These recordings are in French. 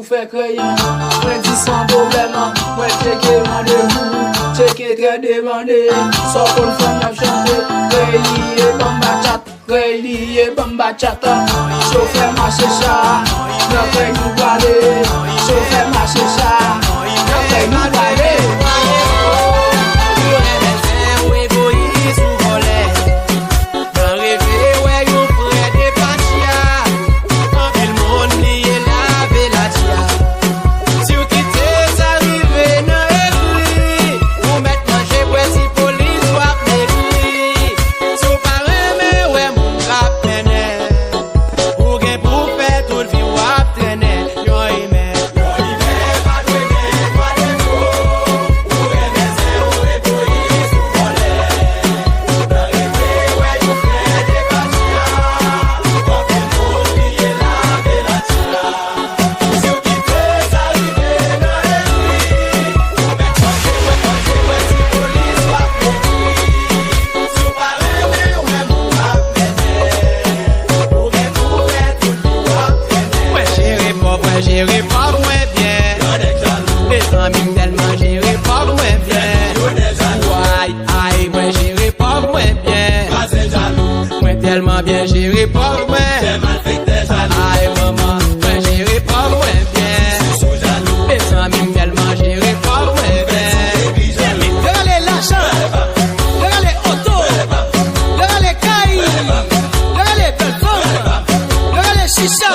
faire crayon. Moi dis sans problème, moi checker rendez-vous, checker très demandé. Sans qu'on fait n'a chanter, relié bamba chat, relié bamba chat. Chauffeur marché ça, n'a fait nous parler. Chauffeur marché ça, n'a fait nous parler. J'irai pas loin bien. Les amis tellement j'irai pas loin bien. Aïe, aïe, moi j'irai pas loin bien. Moi tellement bien j'irai pas loin. Aïe maman, moi j'irai pas loin bien. Les amis tellement j'irai pas loin bien. Regardez l'argent, regardez auto, regardez cailles, regardez Belfort, regardez chicha.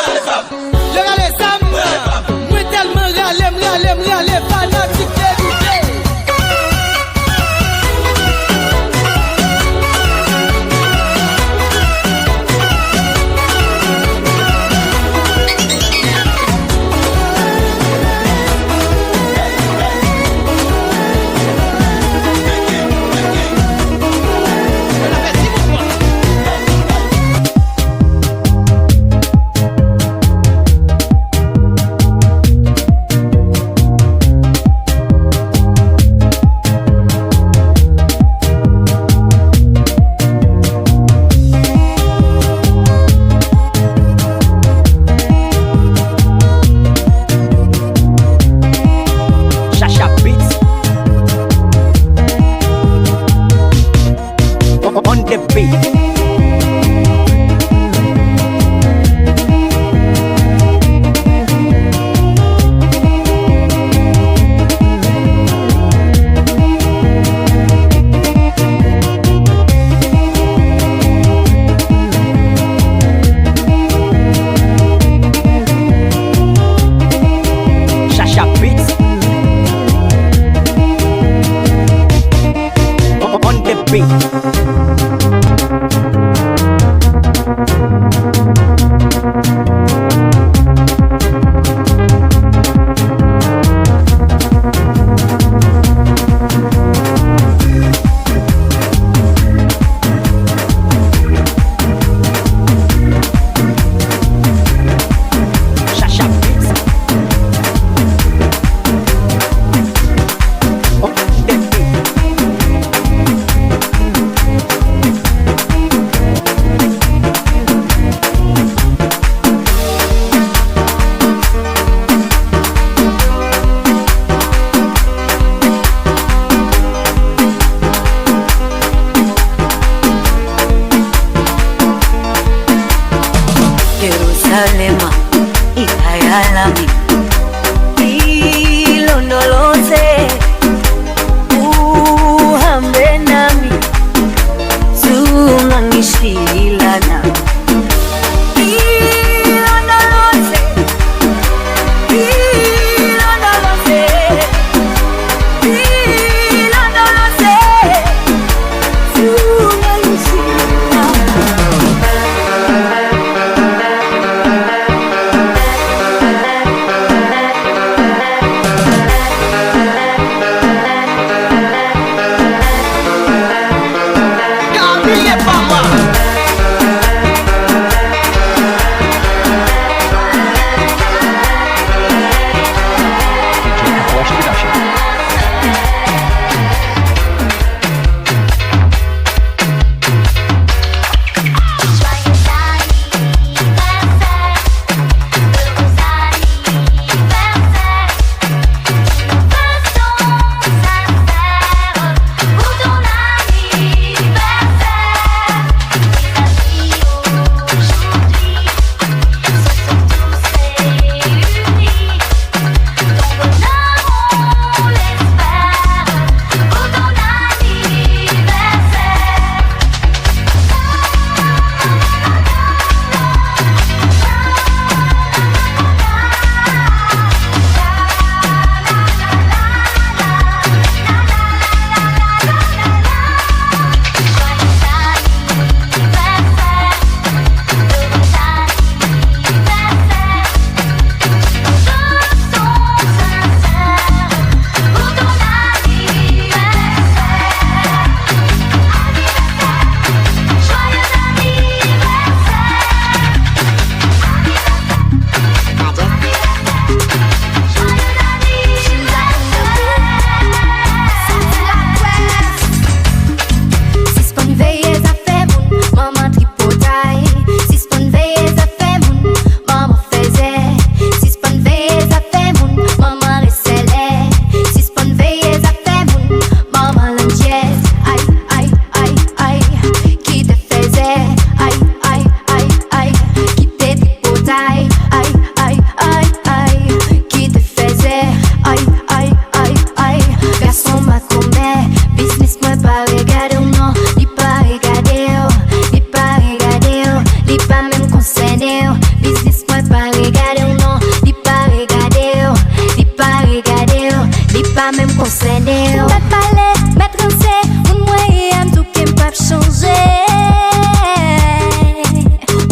pas même concerné. Mettre parler, mettre danser, mon moyen tout qui peuvent changer.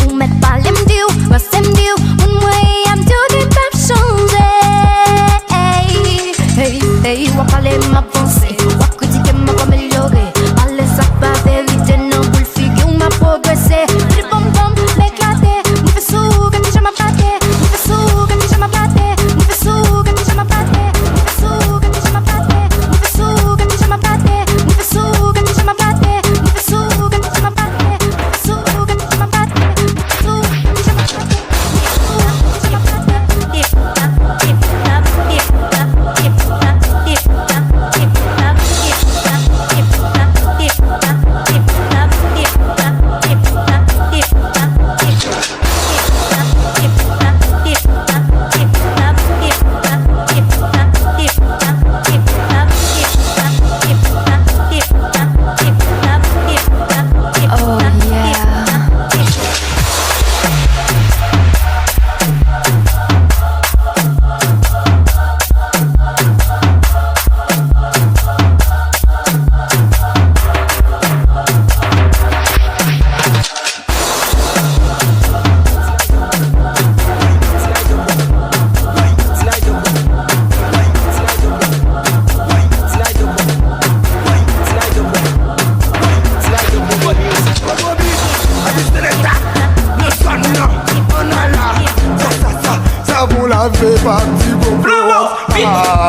Ou mettre parler m'diou, rester m'diou, mon moyen tout qui peuvent changer. Hey, hey, ou parler ma pensée, ou critiquer m'a améliorer. Allez ça pas vérité non pour le figure m'a progressé. Les bonbons l'éclater, nous fait sous que tu jamais batté, nous fait sous que tu jamais batté, nous fait sous que tu jamais batté, nous fait sous que tu jamais batté, nous fait sous que tu jamais batté, nous fait sous que tu jamais batté, nous fait sous que tu jamais batté, nous fait sous que tu jamais batté, nous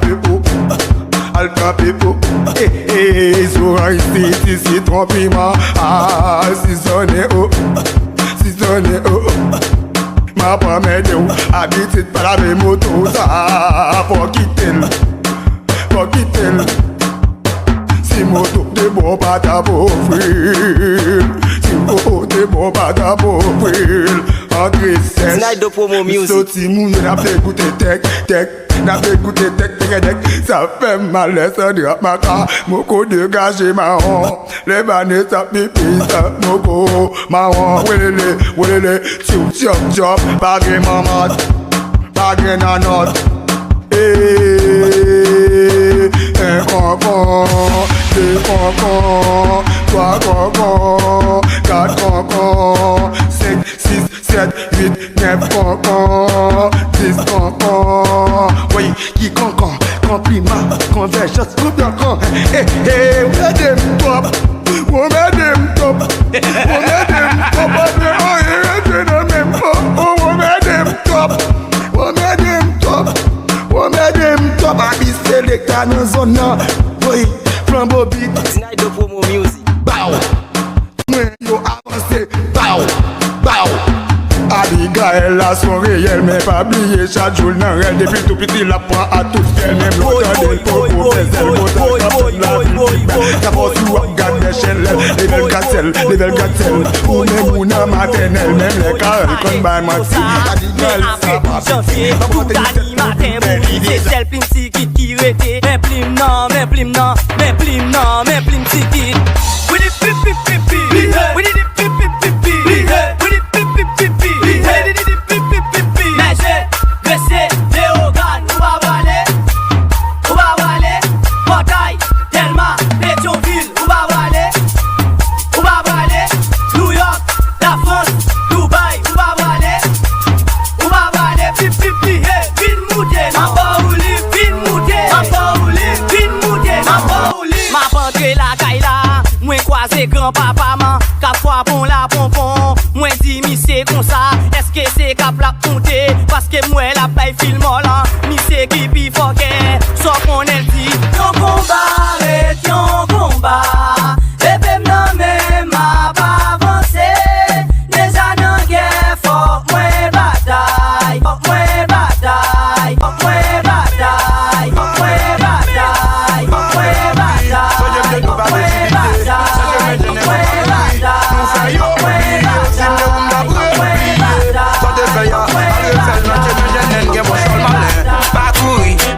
fait sous que tu jamais Trompima, si sonne ma pas m'aider ou habitude pas la même moto, ça faut quitter si moto de bon pas ta beau frère, si moto de bon pas ta beau frère, André Sèche Snide de promo music. Sauti mou, n'a pas écouté tech n'a pas écouté tech, ça fait mal, ça drap ma car, moko dégagé marron, les bannes ça pipi, ça moko marron, wélé, chop, bagay maman, bagay nanot, un concon, deux concons, trois concons, quatre concons, 5, 6, 7, 8, 9 concons, 10 concons. Oui, qui concon, compliment, convergence, combien con. On met dem top, on met dem top, Abi selecta nan zon nan, oui, flambeau beat. Snide de promo music. Bow, mwen yo avanse, bow. Abigail la son réel, mais pas oublier chaque jour nan rel. Depuis tout petit la prend à tout fiel, même l'autre del coco, bezel, botal, kapten la vie, kapot sou ap gade l'échelle, level gatel, ou même ou nan maternelle, même les carrés kon bay maxi. Abigail sa pa janvier, tout animatin, c'est celle plim si qui tirete, mais plim nan, si qui. We did pipi, we did pipi. Grand-papa man, quatre fois bon la pompon. Moi dis mi c'est comme ça, est-ce que c'est cap la compter? Parce que moi la paye film là, mi c'est qui pi foquet. Sauf qu'on elle dit, ton combat, et puis non même ma pas avancé. Déjà non guerre, faut moi bataille,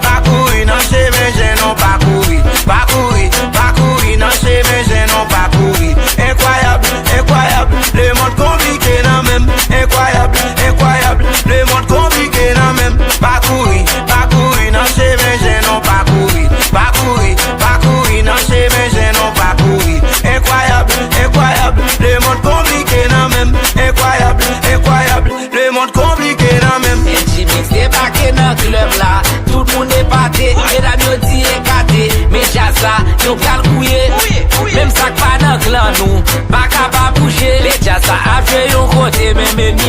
Pas courir, non c'est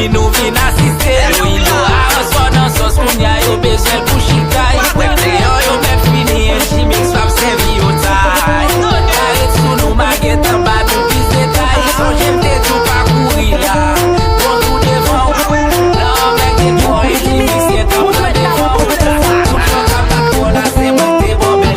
fini nou vin asiste. Nou ilo a answa nan sos moun ya yo bezwen pou chikay. Wek te yo men fini en chimix fap sevi yo tay. Karet sou nou maget an ba nou pis detay. Son jemte tou pa kouri la. Bon tou devan ou. Nan men ke tou en chimix ye tan pa devan ou. Tout chan kap la kou la se mwen te bon ben.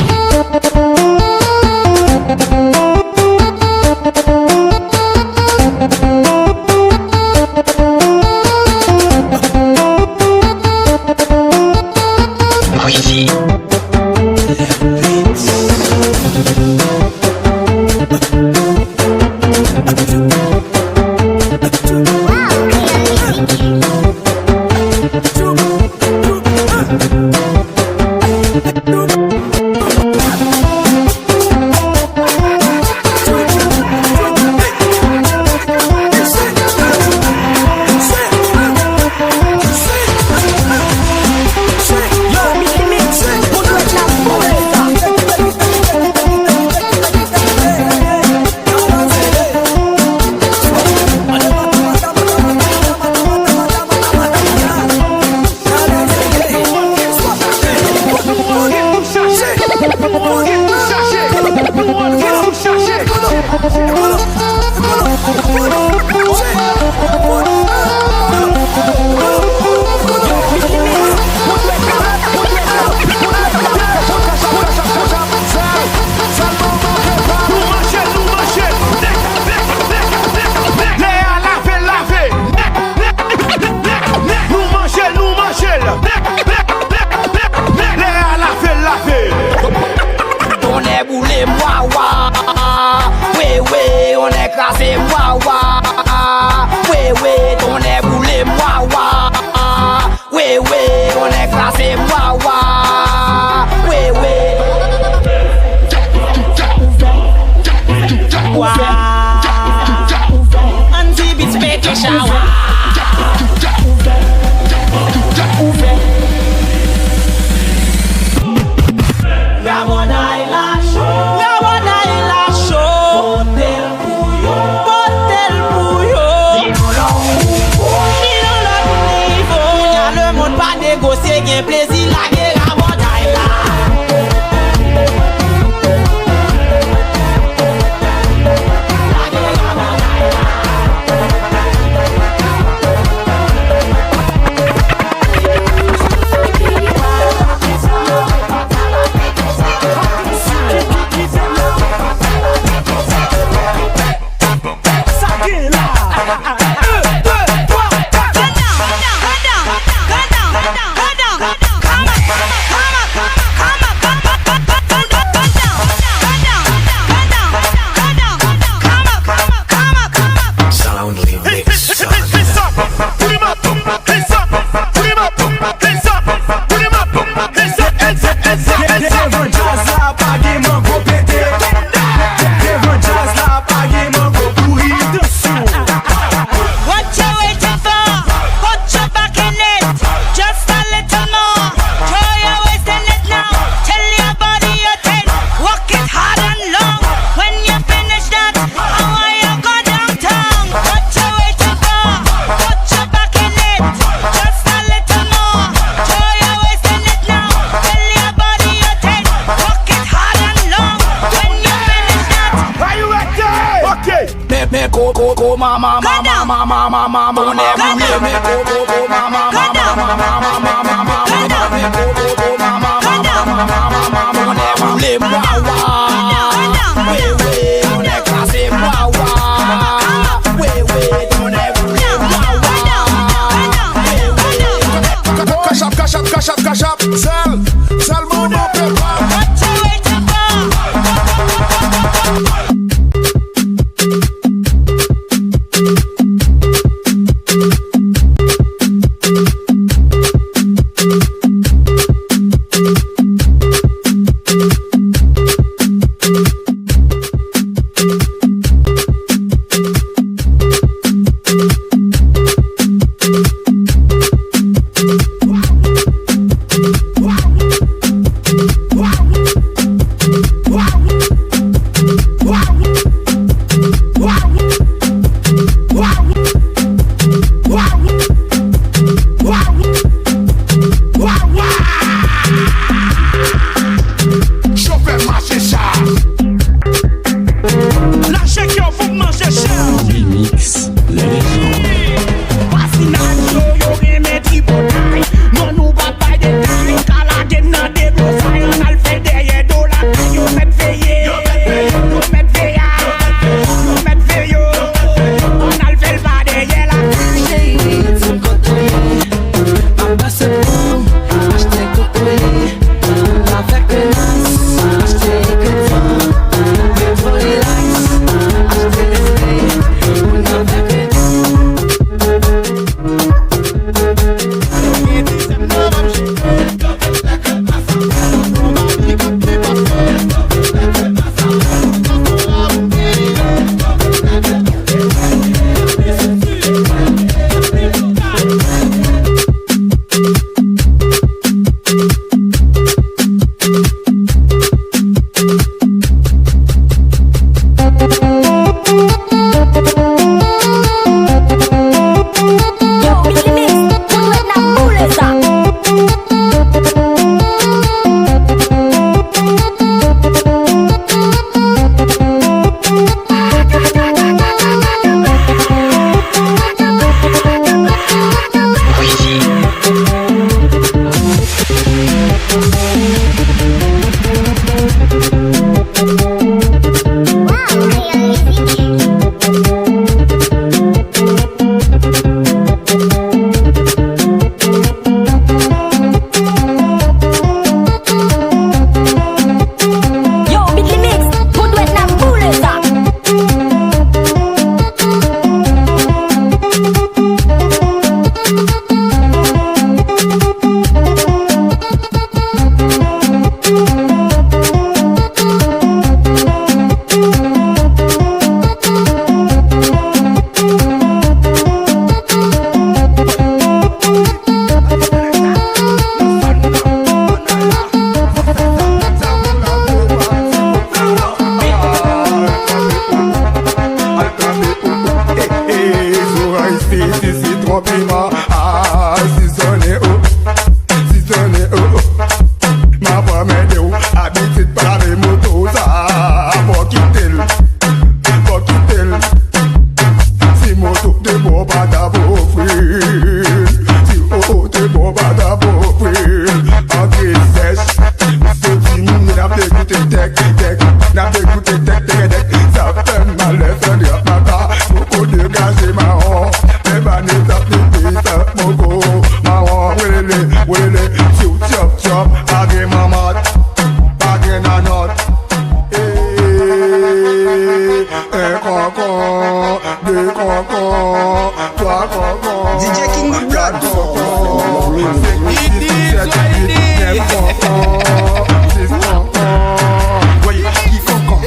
habite par les motos, ça, pour quitter. Si moto te bon pas ta offrir, si oh te bon pas ta offrir, en crise sèche, c'est fini, n'a pas écouté tech, n'a pas écouté tech, ça fait mal, ça dit à ma part, beaucoup de gaz et marron, les bannies ça pipi, ça beaucoup, marron, wélé, chop, agé mamat, agé nanot, un concon, deux concons, trois concons, DJ King Good Blood. 4 concons, 5, 6, 7, 8, 9 concons, 6 concons. Voyez qui concon,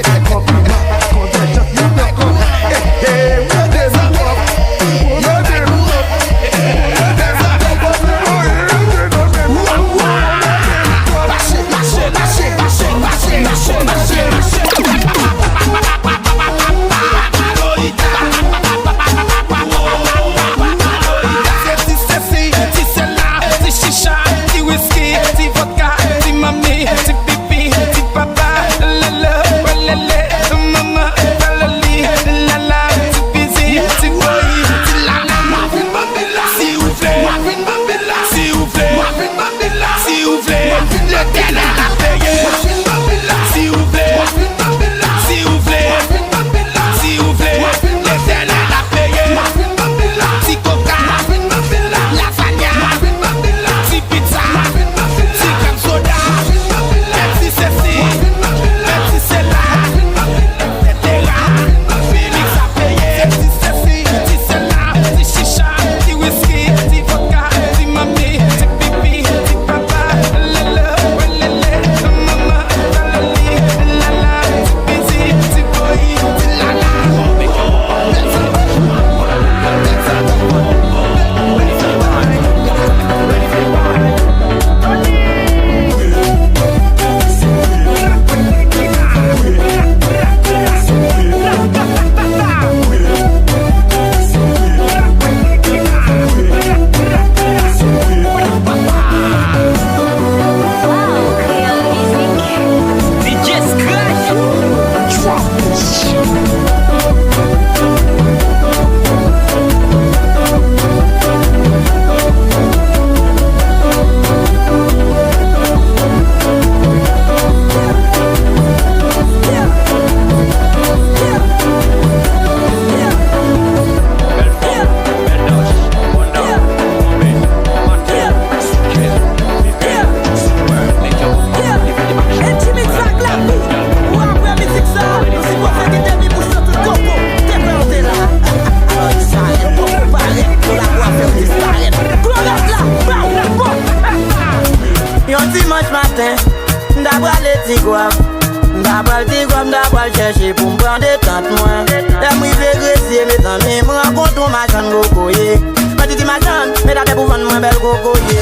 chercher pour me prendre des tentes moins. L'aime régresser, mes amis, me rencontre ma chaîne cocoyer. Ma titi ma chaîne, mais t'as pour vendre moins belle cocoyer.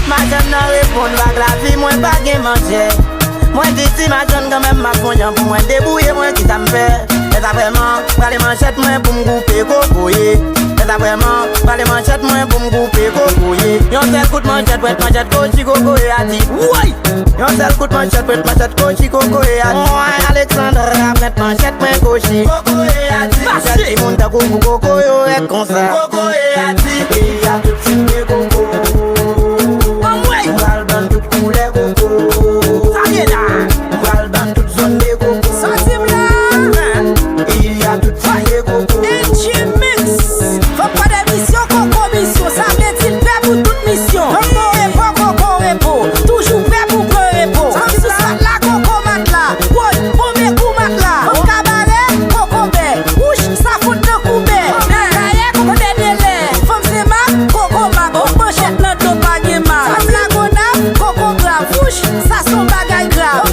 Ma chaîne n'a répondu pas que la vie, moi pas gain manger. Moi titi ma chaîne quand même ma confiance pour moi débrouiller, moi qui ça me fait. Et ça vraiment, pas les manchettes moi pour me couper cocoyer. Et ça vraiment, pas les manchettes moi pour me couper cocoyer. Yon seul coup de manchette, cochi coco et a dit. Ouais! Yon seul coup de manchette, cochi coco et a dit. Ouais, Alexandre, mettre manchette, moi cochi. Coco et a dit. Manchette, tout le monde a coco, yo, est comme ça. Coco et a dit. Et y'a tout de suite coco. On va le dans toute couleur coco. Ça vient là. On va le dans toute zone de coco. Ça c'est là. Et y'a tout de suite coco. Mix. Faut pas de mission, coco mission. Ça veut dire prêt pour toute mission. Coco repos. Toujours prêt pour repos. La coco matelas. Premier coup matelas. Au cabaret, coco bé. Ouch, ça fout de coubé. D'ailleurs, coco dédélé. Femme c'est ma, coco ma. Au pochette, notre pas de ma. Femme la gona, coco grave. Ouch, ça son bagay grave.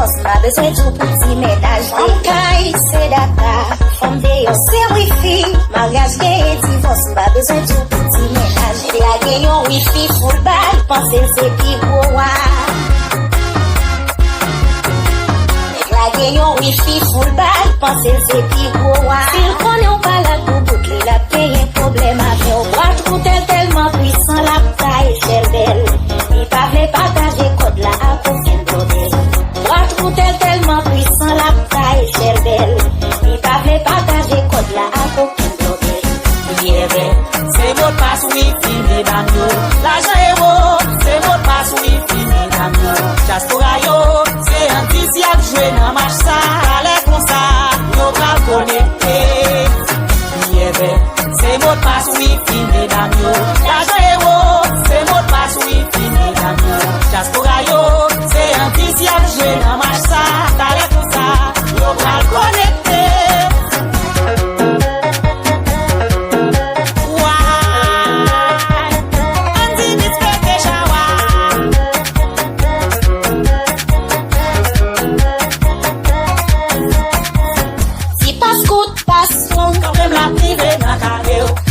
divorce, pas besoin de petit ménage. Femme caille, c'est data. Femme veille, c'est wifi. Mariage gay, divorce, pas besoin de petit ménage. La gayon wifi, full ball, pensez c'est pis pour moi. La gayon wifi, full ball, pensez c'est pis pour moi. S'il connaît pas la pour boucler, la paye un problème avec au bois. Tout est tellement puissant, la taille, c'est belle. Il pas veut partager code là à aucun blodé. Boîte coûtait tellement puissant, la taille, c'est belle. Il pas veut partager code là à aucun blodé. C'est votre passe wifi, mesdames yo. L'argent est beau, c'est votre passe wifi, mesdames yo. Diaspora yo, c'est un petit à jouer dans match ça. Allez comme ça, yo pas connecté. C'est votre passe wifi, mesdames yo. L'argent est beau, c'est votre passe wifi, mesdames yo. Diaspora yo, c'est un petit à jouer dans match ça. Allez comme ça, yo pas connecté.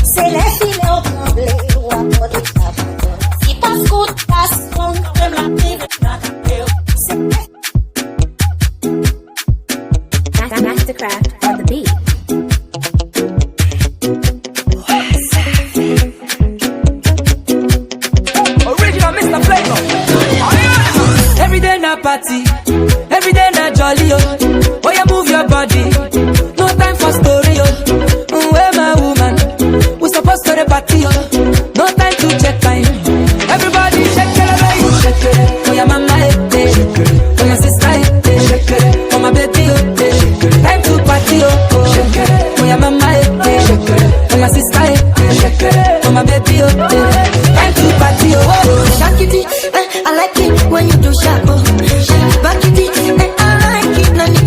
C'est les filets au tremblé ou à côté de ta bouton. Si pas scout, pas son, même la prive n'a qu'à faire. Mastercraft on the beat. Original Mr. Flavor. Every day na party, every day na jolly, oh. Oh, you move your body, no time for story, oh. Where my woman, we supposed to the party, oh. No time to check time. Everybody shake it, baby. Shake it. Oh, your mama, eh. Oh, your sister, eh. Shake it. Oh, my baby, oh. Time to party, oh. Shake it. Oh, your mama, eh. Shake it. Oh, your sister, eh. Shake it. Oh, my baby, oh. Time to party, oh. Shake it, I like it when you do sharp, oh. Back it, I like it,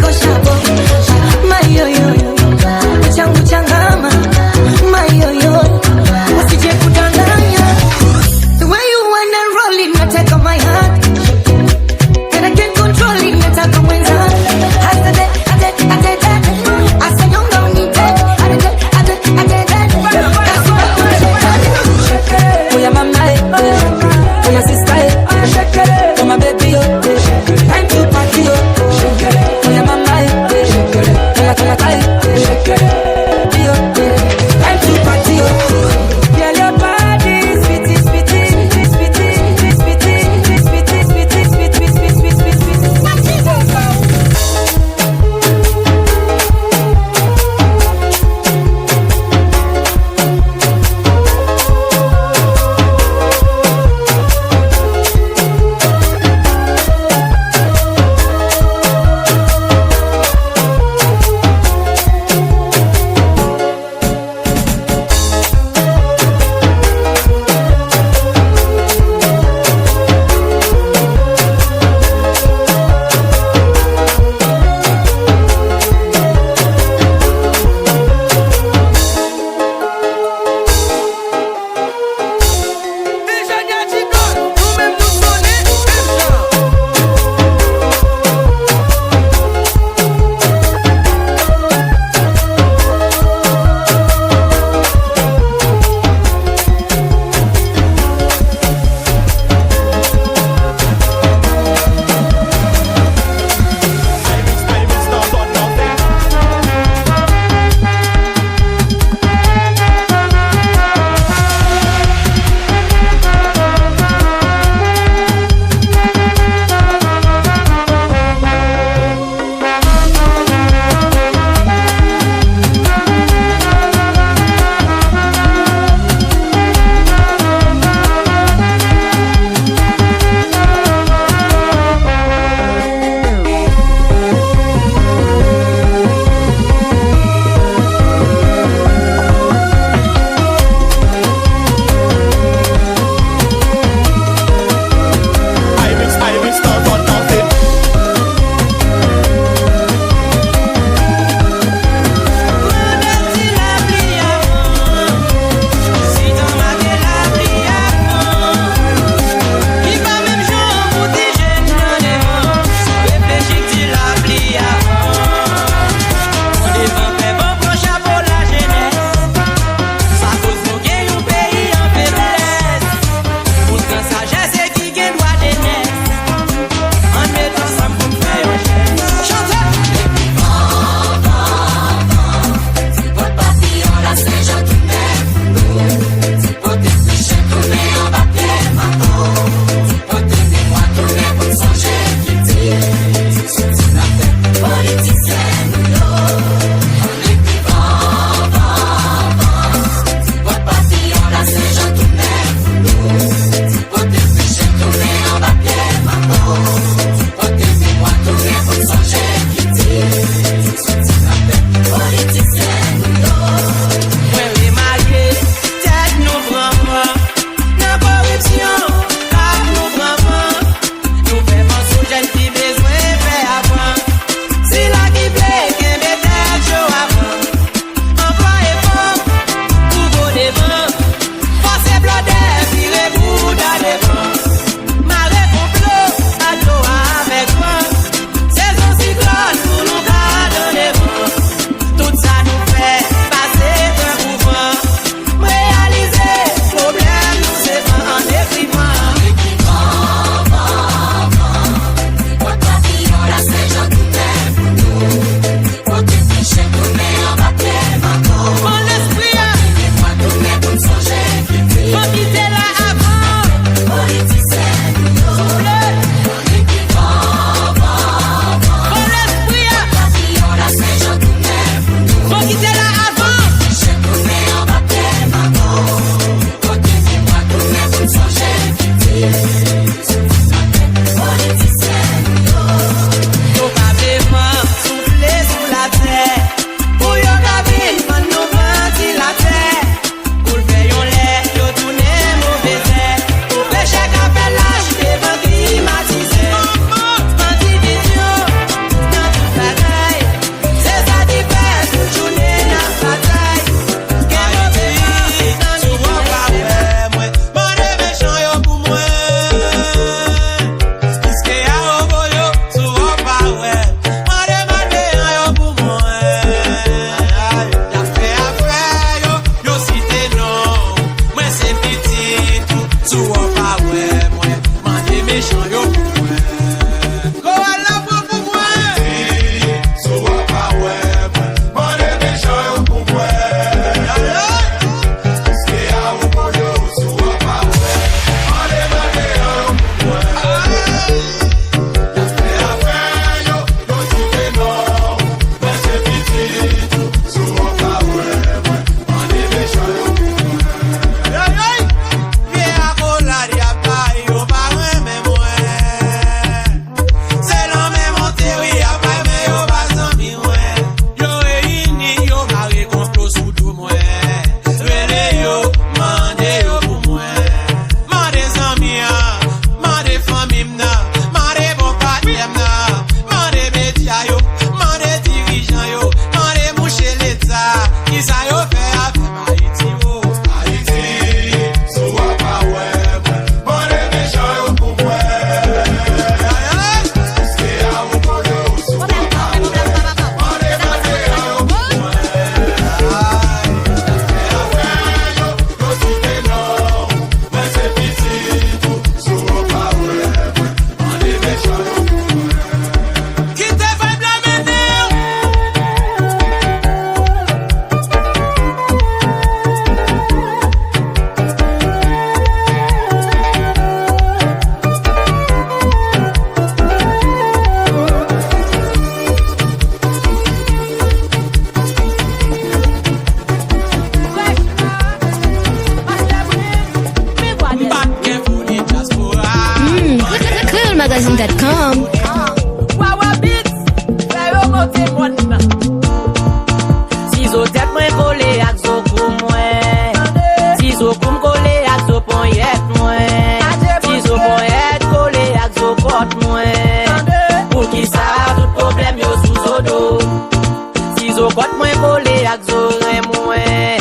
ak zorem mwen.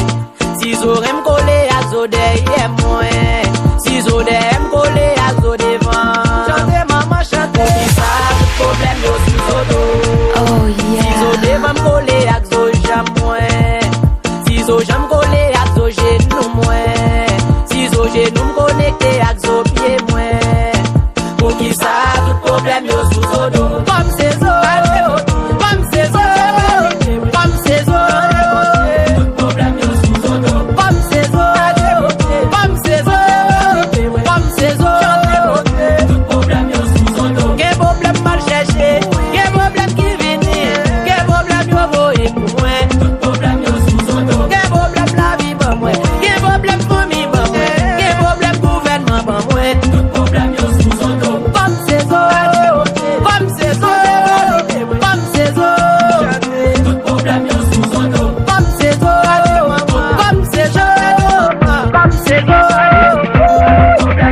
Si zorem kole ak zo derrière mwen. Si zo dem kole ak zo devan. Chante maman chante. Pour qui ça problème yo si zo do. Oh Si yeah. zo devan kole ak zo jam mwen. Si zo jam kole ak zo genou mwen. Si zo genou connecté ak zo pied mwen. Pour qui ça tout problème yo sous zo do. Comme c'est zo. Comme c'est zo. Comme c'est zo. Tout problème yo sous zo do. Comme c'est zo. Comme c'est zo. Comme c'est zo. Tout problème yo sous zo do. Quel problème mal cherché. Quel problème qui venir. Quel problème yo voye pour moi. Tout problème yo sous zo do. Quel problème la vie pour moi. Quel problème famille pour moi. Quel problème gouvernement pour moi. Tout problème yo sous zo do. Comme c'est zo. Comme c'est zo. Comme c'est zo. Tout problème yo sous zo do. Comme c'est zo. Comme c'est zo. Comme c'est zo.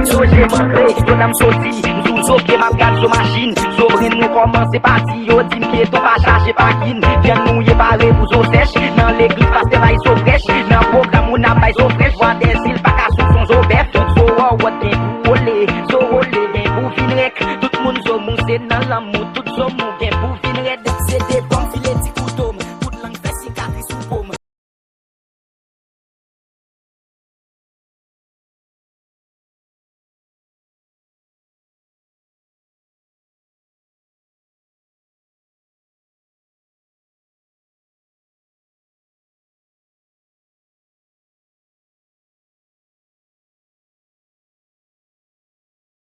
So j'ai manqué, yon am sorti, nous zo ke map gade so machine. So brin nou komanse parti, yo dim ke ton pa chache pa kin. Viens nou ye pare pou zo sèche, nan l'église paste bay so fresh, nan program ou nan bay so fresh, wa des